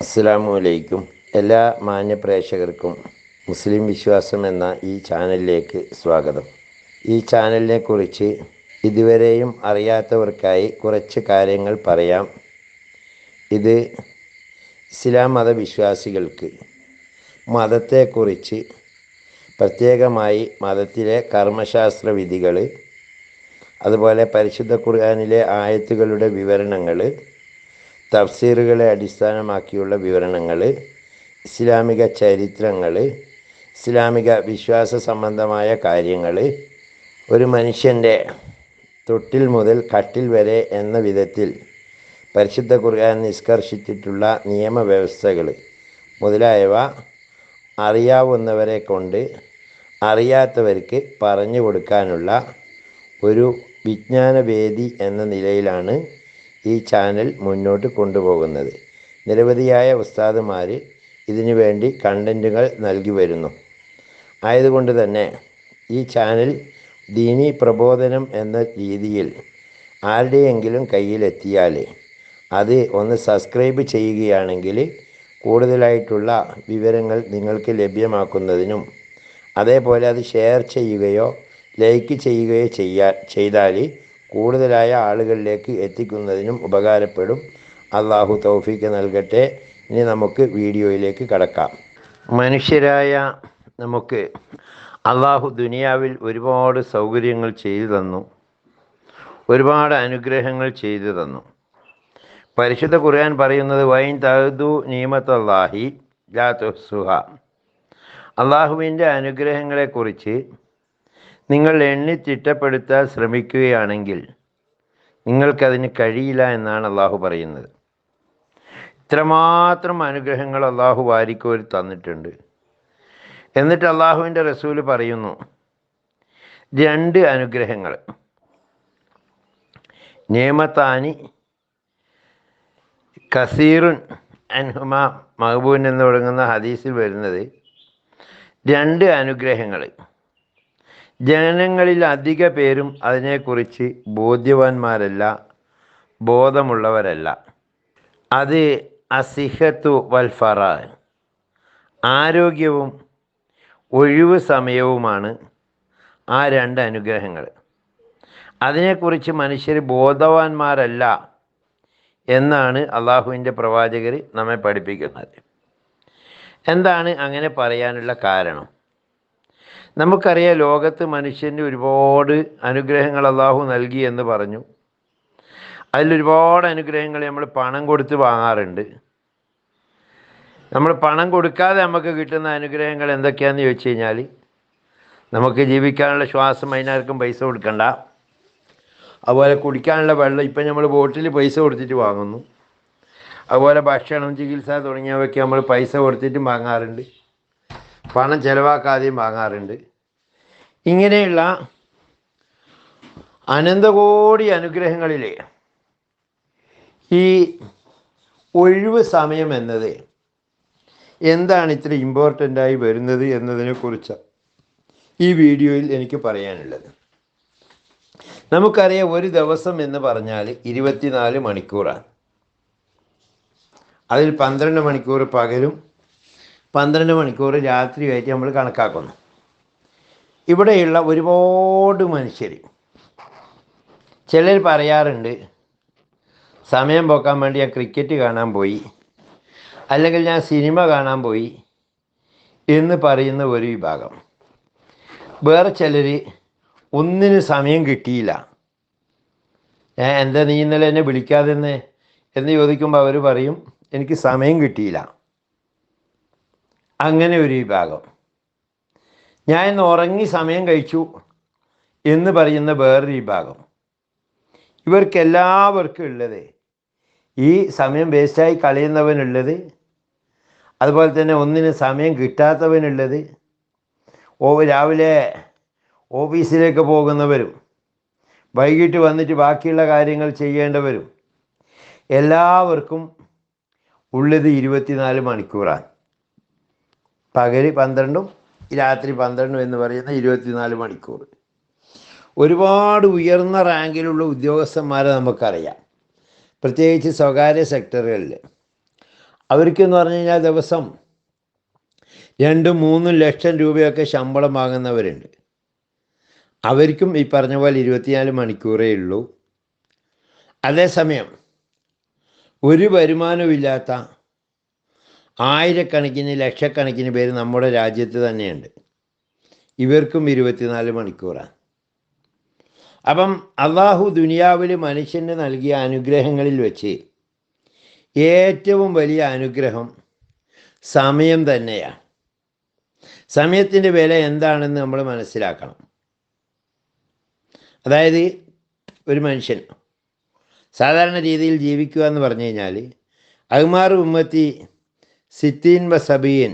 അസ്സലാമു അലൈക്കും. എല്ലാ മാന്യ പ്രേക്ഷകർക്കും മുസ്ലിം വിശ്വാസം എന്ന ഈ ചാനലിലേക്ക് സ്വാഗതം. ഈ ചാനലിനെ കുറിച്ച് ഇതുവരെയും അറിയാത്തവർക്കായി കുറച്ച് കാര്യങ്ങൾ പറയാം. ഇത് ഇസ്ലാം മതവിശ്വാസികൾക്ക് മതത്തെക്കുറിച്ച്, പ്രത്യേകമായി മതത്തിലെ കർമ്മശാസ്ത്ര വിധികൾ, അതുപോലെ പരിശുദ്ധ ഖുർആനിലെ ആയത്തുകളുടെ വിവരണങ്ങൾ, തഫ്സീറുകളെ അടിസ്ഥാനമാക്കിയുള്ള വിവരണങ്ങൾ, ഇസ്ലാമിക ചരിത്രങ്ങൾ, ഇസ്ലാമിക വിശ്വാസ സംബന്ധമായ കാര്യങ്ങൾ, ഒരു മനുഷ്യൻ്റെ തൊട്ടിൽ മുതൽ കട്ടിൽ വരെ എന്ന വിധത്തിൽ പരിശുദ്ധ ഖുർആൻ നിഷ്കർഷിച്ചിട്ടുള്ള നിയമവ്യവസ്ഥകൾ മുതലായവ അറിയാവുന്നവരെ കൊണ്ട് അറിയാത്തവർക്ക് പറഞ്ഞു കൊടുക്കാനുള്ള ഒരു വിജ്ഞാനവേദി എന്ന നിലയിലാണ് ഈ ചാനൽ മുന്നോട്ട് കൊണ്ടുപോകുന്നത്. നിരവധിയായ ഉസ്താദുമാർ ഇതിനു വേണ്ടി കണ്ടൻറ്റുകൾ നൽകി വരുന്നു. ആയതുകൊണ്ട് തന്നെ ഈ ചാനൽ ദീനി പ്രബോധനം എന്ന രീതിയിൽ ആരുടെയെങ്കിലും കയ്യിലെത്തിയാൽ അത് ഒന്ന് സബ്സ്ക്രൈബ് ചെയ്യുകയാണെങ്കിൽ കൂടുതലായിട്ടുള്ള വിവരങ്ങൾ നിങ്ങൾക്ക് ലഭ്യമാക്കുന്നതിനും, അതേപോലെ അത് ഷെയർ ചെയ്യുകയോ ലൈക്ക് ചെയ്യുകയോ ചെയ്താൽ കൂടുതലായ ആളുകളിലേക്ക് എത്തിക്കുന്നതിനും ഉപകാരപ്പെടും. അള്ളാഹു തൗഫീക്ക് നൽകട്ടെ. ഇനി നമുക്ക് വീഡിയോയിലേക്ക് കടക്കാം. മനുഷ്യരായ നമുക്ക് അള്ളാഹു ദുനിയാവിൽ ഒരുപാട് സൗകര്യങ്ങൾ ചെയ്തു തന്നു, ഒരുപാട് അനുഗ്രഹങ്ങൾ ചെയ്തു തന്നു. പരിശുദ്ധ ഖുർആൻ പറയുന്നത് വൈൻ തഅദു നീമത്തല്ലാഹി ലാ തുഹ്സുഹ. അള്ളാഹുവിൻ്റെ അനുഗ്രഹങ്ങളെക്കുറിച്ച് നിങ്ങൾ എണ്ണി തിട്ടപ്പെടുത്താൻ ശ്രമിക്കുകയാണെങ്കിൽ നിങ്ങൾക്കതിന് കഴിയില്ല എന്നാണ് അള്ളാഹു പറയുന്നത്. ഇത്രമാത്രം അനുഗ്രഹങ്ങൾ അള്ളാഹു വാരിക്കോരി തന്നിട്ടുണ്ട്. എന്നിട്ട് അള്ളാഹുവിൻ്റെ റസൂല് പറയുന്നു, രണ്ട് അനുഗ്രഹങ്ങൾ, നിഅമത്താനി കസീറുൻ അൻഹുമ മഹ്ബൂൻ എന്ന് തുടങ്ങുന്ന ഹദീസിൽ വരുന്നത്, രണ്ട് അനുഗ്രഹങ്ങൾ ജനങ്ങളിൽ അധിക പേരും അതിനെക്കുറിച്ച് ബോധ്യവാന്മാരല്ല, ബോധമുള്ളവരല്ല. അത് അസിഹത്തു വൽ ഫറാ, ആരോഗ്യവും ഒഴിവ് സമയവുമാണ് ആ രണ്ട് അനുഗ്രഹങ്ങൾ. അതിനെക്കുറിച്ച് മനുഷ്യർ ബോധവാന്മാരല്ല എന്നാണ് അള്ളാഹുവിൻ്റെ പ്രവാചകർ നമ്മെ പഠിപ്പിക്കുന്നത്. എന്താണ് അങ്ങനെ പറയാനുള്ള കാരണം? നമുക്കറിയാം, ലോകത്ത് മനുഷ്യന് ഒരുപാട് അനുഗ്രഹങ്ങൾ അള്ളാഹു നൽകി എന്ന് പറഞ്ഞു. അതിലൊരുപാട് അനുഗ്രഹങ്ങൾ നമ്മൾ പണം കൊടുത്ത് വാങ്ങാറുണ്ട്. നമ്മൾ പണം കൊടുക്കാതെ നമുക്ക് കിട്ടുന്ന അനുഗ്രഹങ്ങൾ എന്തൊക്കെയാണെന്ന് ചോദിച്ചു കഴിഞ്ഞാൽ, നമുക്ക് ജീവിക്കാനുള്ള ശ്വാസം അതിനാർക്കും പൈസ കൊടുക്കണ്ട. അതുപോലെ കുടിക്കാനുള്ള വെള്ളം ഇപ്പം നമ്മൾ ബോട്ടിൽ പൈസ കൊടുത്തിട്ട് വാങ്ങുന്നു. അതുപോലെ ഭക്ഷണം, ചികിത്സ തുടങ്ങിയവയ്ക്ക് നമ്മൾ പൈസ കൊടുത്തിട്ടും വാങ്ങാറുണ്ട്, പണം ചിലവാക്കാതെയും വാങ്ങാറുണ്ട്. ഇങ്ങനെയുള്ള അനന്തകോടി അനുഗ്രഹങ്ങളിലെ ഈ ഒഴിവ് സമയം എന്നത് എന്താണ് ഇത്ര ഇമ്പോർട്ടൻ്റായി വരുന്നത് എന്നതിനെക്കുറിച്ച് ഈ വീഡിയോയിൽ എനിക്ക് പറയാനുള്ളത്. നമുക്കറിയാം, ഒരു ദിവസം എന്ന് പറഞ്ഞാൽ 24 മണിക്കൂറാണ്. അതിൽ 12 മണിക്കൂർ പകലും 12 മണിക്കൂർ രാത്രിയായിട്ട് നമ്മൾ കണക്കാക്കുന്നു. ഇവിടെയുള്ള ഒരുപാട് മനുഷ്യർ, ചിലർ പറയാറുണ്ട്, സമയം പോക്കാൻ വേണ്ടി ഞാൻ ക്രിക്കറ്റ് കാണാൻ പോയി, അല്ലെങ്കിൽ ഞാൻ സിനിമ കാണാൻ പോയി എന്ന് പറയുന്ന ഒരു വിഭാഗം. വേറെ ചിലർ ഒന്നിനും സമയം കിട്ടിയില്ല, എന്താ നീ ഇന്നലെ എന്നെ വിളിക്കാതെ എന്ന് ചോദിക്കുമ്പോൾ അവർ പറയും എനിക്ക് സമയം കിട്ടിയില്ല. അങ്ങനെ ഒരു വിഭാഗം. ഞാൻ ഇന്ന് ഉറങ്ങി സമയം കഴിച്ചു എന്ന് പറയുന്ന വേറൊരു വിഭാഗം. ഇവർക്കെല്ലാവർക്കും ഉള്ളത്, ഈ സമയം വേസ്റ്റായി കളയുന്നവനുള്ളത്, അതുപോലെ തന്നെ ഒന്നിന് സമയം കിട്ടാത്തവനുള്ളത്, രാവിലെ ഓഫീസിലേക്ക് പോകുന്നവരും വൈകിട്ട് വന്നിട്ട് ബാക്കിയുള്ള കാര്യങ്ങൾ ചെയ്യേണ്ടവരും എല്ലാവർക്കും ഉള്ളത് 24 മണിക്കൂറാണ്. പകൽ 12ഉം രാത്രി 12ഉം എന്ന് പറയുന്ന 24 മണിക്കൂർ. ഒരുപാട് ഉയർന്ന റാങ്കിലുള്ള ഉദ്യോഗസ്ഥന്മാരെ നമുക്കറിയാം, പ്രത്യേകിച്ച് സ്വകാര്യ സെക്ടറുകളിൽ. അവർക്കെന്ന് പറഞ്ഞു കഴിഞ്ഞാൽ ദിവസം 2-3 ലക്ഷം രൂപയൊക്കെ ശമ്പളം വാങ്ങുന്നവരുണ്ട്. അവർക്കും ഈ പറഞ്ഞ പോലെ 24 മണിക്കൂറേ ഉള്ളൂ. അതേസമയം ഒരു വരുമാനമില്ലാത്ത ആയിരക്കണക്കിന് ലക്ഷക്കണക്കിന് പേര് നമ്മുടെ രാജ്യത്ത് തന്നെയുണ്ട്. ഇവർക്കും 24 മണിക്കൂറാണ്. അപ്പം അള്ളാഹു ദുനിയാവിൽ മനുഷ്യന് നൽകിയ അനുഗ്രഹങ്ങളിൽ വെച്ച് ഏറ്റവും വലിയ അനുഗ്രഹം സമയം തന്നെയാണ്. സമയത്തിൻ്റെ വില എന്താണെന്ന് നമ്മൾ മനസ്സിലാക്കണം. അതായത് ഒരു മനുഷ്യൻ സാധാരണ രീതിയിൽ ജീവിക്കുക എന്ന് പറഞ്ഞു കഴിഞ്ഞാൽ അഹ്മാർ ഉമ്മത്തി സിത്തീൻ വസബീൻ,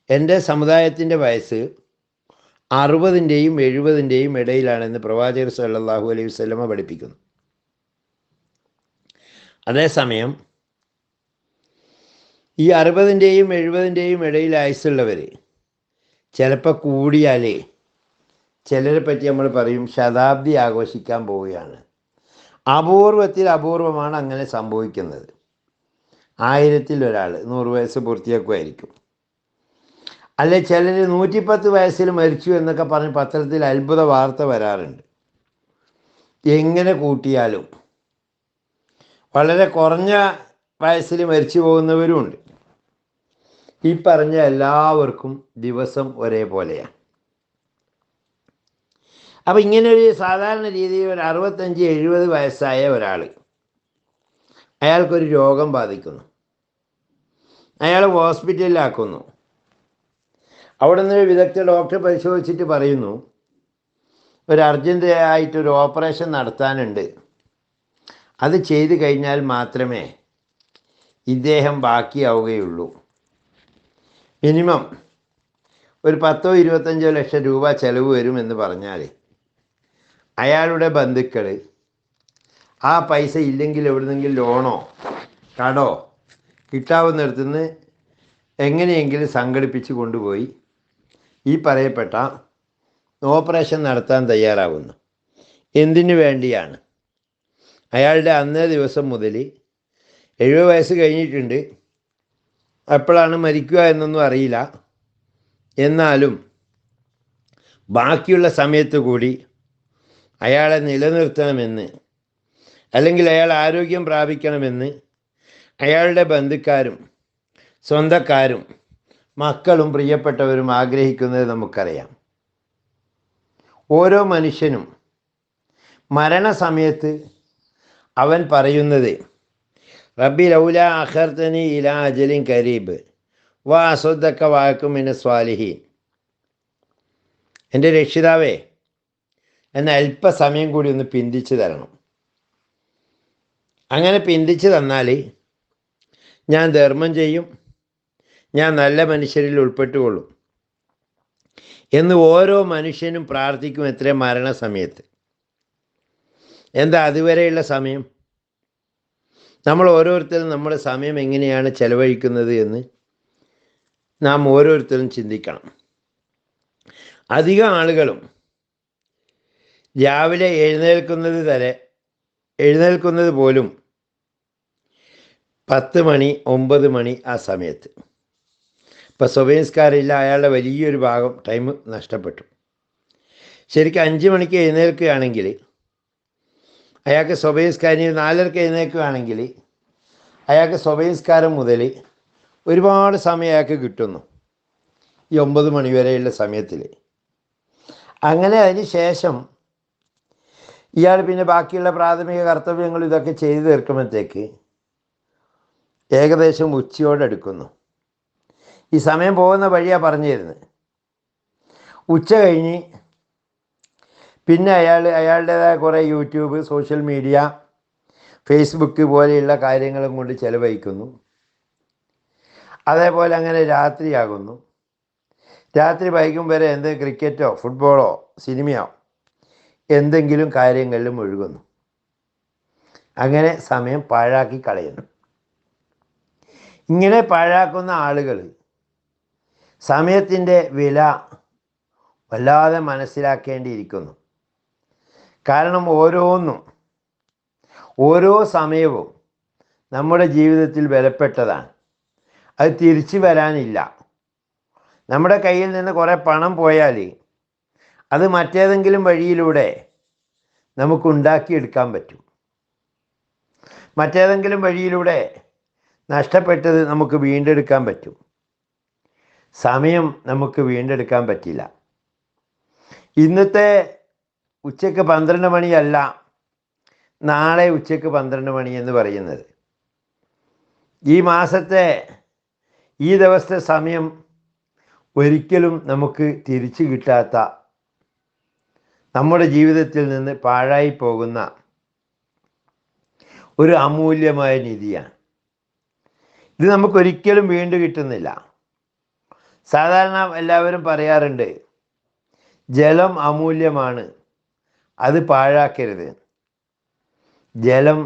എൻ്റെ സമുദായത്തിൻ്റെ വയസ്സ് 60-ൻ്റെയും 70-ൻ്റെയും ഇടയിലാണെന്ന് പ്രവാചകർ സല്ലല്ലാഹു അലൈഹി വസല്ലമ പഠിപ്പിക്കുന്നു. അതേസമയം ഈ 60-ൻ്റെയും 70-ൻ്റെയും ഇടയിൽ ആയുസ്സുള്ളവർ ചിലപ്പോൾ കൂടിയാൽ ചിലരെ പറ്റി നമ്മൾ പറയും ശതാബ്ദി ആഘോഷിക്കാൻ പോവുകയാണ്. അപൂർവത്തിൽ അപൂർവമാണ് അങ്ങനെ സംഭവിക്കുന്നത്. 1000-ൽ ഒരാൾ 100 വയസ്സ് പൂർത്തിയാക്കുമായിരിക്കും. അല്ലെ ചിലർ 110 വയസ്സിൽ മരിച്ചു എന്നൊക്കെ പറഞ്ഞ് പത്രത്തിൽ അത്ഭുത വാർത്ത വരാറുണ്ട്. എങ്ങനെ കൂട്ടിയാലും വളരെ കുറഞ്ഞ വയസ്സിൽ മരിച്ചു പോകുന്നവരുമുണ്ട്. ഈ പറഞ്ഞ എല്ലാവർക്കും ദിവസം ഒരേപോലെയാണ്. അപ്പം ഇങ്ങനൊരു സാധാരണ രീതിയിൽ ഒരു 65-70 വയസ്സായ ഒരാൾ, അയാൾക്കൊരു രോഗം ബാധിക്കുന്നു, അയാൾ ഹോസ്പിറ്റലിലാക്കുന്നു. അവിടെ നിന്ന് വിദഗ്ധ ഡോക്ടർ പരിശോധിച്ചിട്ട് പറയുന്നു ഒരു അർജൻറ്റായിട്ടൊരു ഓപ്പറേഷൻ നടത്താനുണ്ട്, അത് ചെയ്തു കഴിഞ്ഞാൽ മാത്രമേ ഇദ്ദേഹം ബാക്കിയാവുകയുള്ളൂ. മിനിമം ഒരു 10-25 ലക്ഷം രൂപ ചിലവ് വരുമെന്ന് പറഞ്ഞാൽ അയാളുടെ ബന്ധുക്കൾ ആ പൈസ ഇല്ലെങ്കിൽ എവിടുന്നെങ്കിലും ലോണോ കടോ കിട്ടാവുന്നിടത്തുനിന്ന് എങ്ങനെയെങ്കിലും സംഘടിപ്പിച്ച് കൊണ്ടുപോയി ഈ പറയപ്പെട്ട ഓപ്പറേഷൻ നടത്താൻ തയ്യാറാവുന്നു. എന്തിനു വേണ്ടിയാണ്? അയാളുടെ അന്നേ ദിവസം മുതൽ 70 വയസ്സ് കഴിഞ്ഞിട്ടുണ്ട്, എപ്പോഴാണ് മരിക്കുക എന്നൊന്നും അറിയില്ല. എന്നാലും ബാക്കിയുള്ള സമയത്ത് കൂടി അയാളെ നിലനിർത്തണമെന്ന്, അല്ലെങ്കിൽ അയാൾ ആരോഗ്യം പ്രാപിക്കണമെന്ന് അയാളുടെ ബന്ധുക്കാരും സ്വന്തക്കാരും മക്കളും പ്രിയപ്പെട്ടവരും ആഗ്രഹിക്കുന്നത് നമുക്കറിയാം. ഓരോ മനുഷ്യനും മരണസമയത്ത് അവൻ പറയുന്നത് റബ്ബി ലൗല അഖർതനി ഇലാ അജലിൻ കരീബ് വ അസ്വദ്ദക വഅകും മിന സ്വാലിഹീൻ, എൻ്റെ രക്ഷിതാവേ എന്നെ അല്പസമയം കൂടി ഒന്ന് പിന്തിച്ച് തരണം. അങ്ങനെ പിന്തിച്ച് തന്നാൽ ഞാൻ ധർമ്മം ചെയ്യും, ഞാൻ നല്ല മനുഷ്യരിൽ ഉൾപ്പെട്ടുകൊള്ളും എന്ന് ഓരോ മനുഷ്യനും പ്രാർത്ഥിക്കും. എത്ര മരണസമയത്ത്. എന്താ അതുവരെയുള്ള സമയം? നമ്മൾ ഓരോരുത്തരും നമ്മുടെ സമയം എങ്ങനെയാണ് ചെലവഴിക്കുന്നത് എന്ന് നാം ഓരോരുത്തരും ചിന്തിക്കണം. അധികം ആളുകളും രാവിലെ എഴുന്നേൽക്കുന്നത് പോലും 10 മണി 9 മണി ആ സമയത്ത്. ഇപ്പോൾ സ്വഭയസ്കാരമില്ല, അയാളുടെ വലിയൊരു ഭാഗം ടൈം നഷ്ടപ്പെട്ടു. ശരിക്കും 5 മണിക്ക് എഴുന്നേൽക്കുകയാണെങ്കിൽ അയാൾക്ക് സ്വഭയസ്കാരം 4:30 എഴുന്നേൽക്കുകയാണെങ്കിൽ അയാൾക്ക് സ്വഭയസ്കാരം മുതൽ ഒരുപാട് സമയം അയാൾക്ക് കിട്ടുന്നു ഈ 9 മണി വരെയുള്ള സമയത്തിൽ. അങ്ങനെ അതിന് ശേഷം ഇയാൾ പിന്നെ ബാക്കിയുള്ള പ്രാഥമിക കർത്തവ്യങ്ങൾ ഇതൊക്കെ ചെയ്തു തീർക്കുമ്പോഴത്തേക്ക് ഏകദേശം ഉച്ചയോടടുക്കുന്നു. ഈ സമയം പോകുന്ന വഴിയാണ് പറഞ്ഞു തരുന്നത്. ഉച്ച കഴിഞ്ഞ് പിന്നെ അയാളുടേതായ കുറേ യൂട്യൂബ്, സോഷ്യൽ മീഡിയ, ഫേസ്ബുക്ക് പോലെയുള്ള കാര്യങ്ങളും കൊണ്ട് ചിലവഴിക്കുന്നു. അതേപോലെ അങ്ങനെ രാത്രിയാകുന്നു. രാത്രി വൈകും വരെ എന്തെങ്കിലും ക്രിക്കറ്റോ ഫുട്ബോളോ സിനിമയോ എന്തെങ്കിലും കാര്യങ്ങളിലും ഒഴുകുന്നു. അങ്ങനെ സമയം പാഴാക്കി കളയുന്നു. ഇങ്ങനെ പാഴാക്കുന്ന ആളുകൾ സമയത്തിൻ്റെ വില വല്ലാതെ മനസ്സിലാക്കേണ്ടിയിരിക്കുന്നു. കാരണം ഓരോ സമയവും നമ്മുടെ ജീവിതത്തിൽ വിലപ്പെട്ടതാണ്. അത് തിരിച്ചു വരാനില്ല. നമ്മുടെ കയ്യിൽ നിന്ന് കുറേ പണം പോയാൽ അത് മറ്റേതെങ്കിലും വഴിയിലൂടെ നമുക്ക് ഉണ്ടാക്കിയെടുക്കാൻ പറ്റും. മറ്റേതെങ്കിലും വഴിയിലൂടെ നഷ്ടപ്പെട്ടത് നമുക്ക് വീണ്ടെടുക്കാൻ പറ്റും. സമയം നമുക്ക് വീണ്ടെടുക്കാൻ പറ്റില്ല. ഇന്നത്തെ ഉച്ചയ്ക്ക് 12 മണിയല്ല നാളെ ഉച്ചയ്ക്ക് 12 മണി എന്ന് പറയുന്നത്. ഈ മാസത്തെ ഈ ദിവസത്തെ സമയം ഒരിക്കലും നമുക്ക് തിരിച്ചു കിട്ടാത്ത, നമ്മുടെ ജീവിതത്തിൽ നിന്ന് പാഴായി പോകുന്ന ഒരു അമൂല്യമായ നിധിയാണ്. ഇത് നമുക്കൊരിക്കലും വീണ്ടും കിട്ടുന്നില്ല. സാധാരണ എല്ലാവരും പറയാറുണ്ട്, ജലം അമൂല്യമാണ്, അത് പാഴാക്കരുത്. ജലം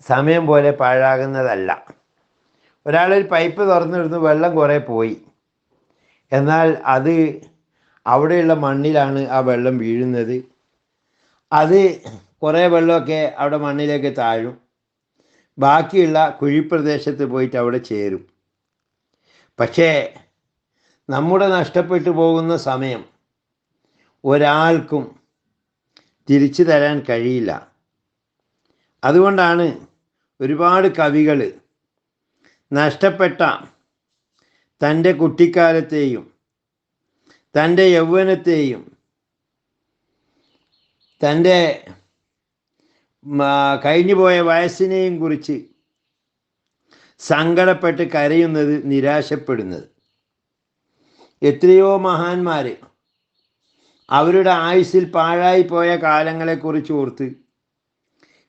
സമയം പോലെ പാഴാകുന്നതല്ല. ഒരാളൊരു പൈപ്പ് തുറന്നിരുന്നു, വെള്ളം കുറേ പോയി, എന്നാൽ അത് അവിടെയുള്ള മണ്ണിലാണ് ആ വെള്ളം വീഴുന്നത്. അത് കുറേ വെള്ളമൊക്കെ അവിടെ മണ്ണിലേക്ക് താഴും, ബാക്കിയുള്ള കുഴിപ്രദേശത്ത് പോയിട്ട് അവിടെ ചേരും. പക്ഷേ നമ്മുടെ നഷ്ടപ്പെട്ടു പോകുന്ന സമയം ഒരാൾക്കും തിരിച്ചു തരാൻ കഴിയില്ല. അതുകൊണ്ടാണ് ഒരുപാട് കവികൾ നഷ്ടപ്പെട്ട തൻ്റെ കുട്ടിക്കാലത്തെയും തൻ്റെ യൗവനത്തെയും തൻ്റെ കഴിഞ്ഞുപോയ വയസ്സിനെയും കുറിച്ച് സങ്കടപ്പെട്ട് കരയുന്നത്, നിരാശപ്പെടുന്നത്. എത്രയോ മഹാന്മാർ അവരുടെ ആയുസ്സിൽ പാഴായി പോയ കാലങ്ങളെക്കുറിച്ച് ഓർത്ത്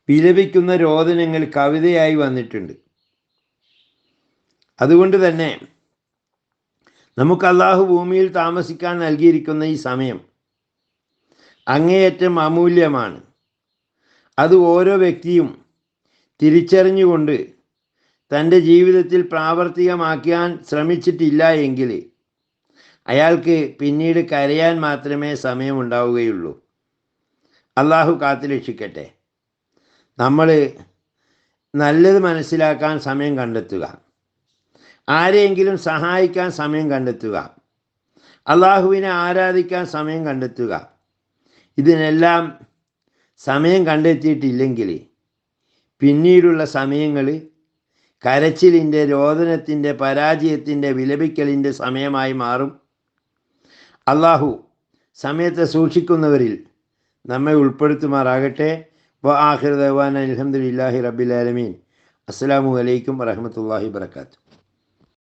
വിലപിക്കുന്ന രോദനങ്ങൾ കവിതയായി വന്നിട്ടുണ്ട്. അതുകൊണ്ട് തന്നെ നമുക്ക് അള്ളാഹു ഭൂമിയിൽ താമസിക്കാൻ നൽകിയിരിക്കുന്ന ഈ സമയം അങ്ങേയറ്റം അമൂല്യമാണ്. അത് ഓരോ വ്യക്തിയും തിരിച്ചറിഞ്ഞുകൊണ്ട് തൻ്റെ ജീവിതത്തിൽ പ്രാവർത്തികമാക്കാൻ ശ്രമിച്ചിട്ടില്ല എങ്കിൽ അയാൾക്ക് പിന്നീട് കരയാൻ മാത്രമേ സമയമുണ്ടാവുകയുള്ളൂ. അള്ളാഹു കാത്തുരക്ഷിക്കട്ടെ. നമ്മൾ നല്ലത് മനസ്സിലാക്കാൻ സമയം കണ്ടെത്തുക, ആരെയെങ്കിലും സഹായിക്കാൻ സമയം കണ്ടെത്തുക, അള്ളാഹുവിനെ ആരാധിക്കാൻ സമയം കണ്ടെത്തുക. ഇതിനെല്ലാം സമയം കണ്ടെത്തിയിട്ടില്ലെങ്കിൽ പിന്നീടുള്ള സമയങ്ങൾ കരച്ചിലിൻ്റെ, രോദനത്തിൻ്റെ, പരാജയത്തിൻ്റെ, വിലപിക്കലിൻ്റെ സമയമായി മാറും. അള്ളാഹു സമയത്തെ സൂക്ഷിക്കുന്നവരിൽ നമ്മെ ഉൾപ്പെടുത്തുമാറാകട്ടെ. വ ആഖിറു ദഅ്വാനാ അൽഹംദുലില്ലാഹി റബ്ബിൽ ആലമീൻ. അസ്സലാമു അലൈക്കും വറഹ്മത്തുള്ളാഹി വബറകാതുഹു.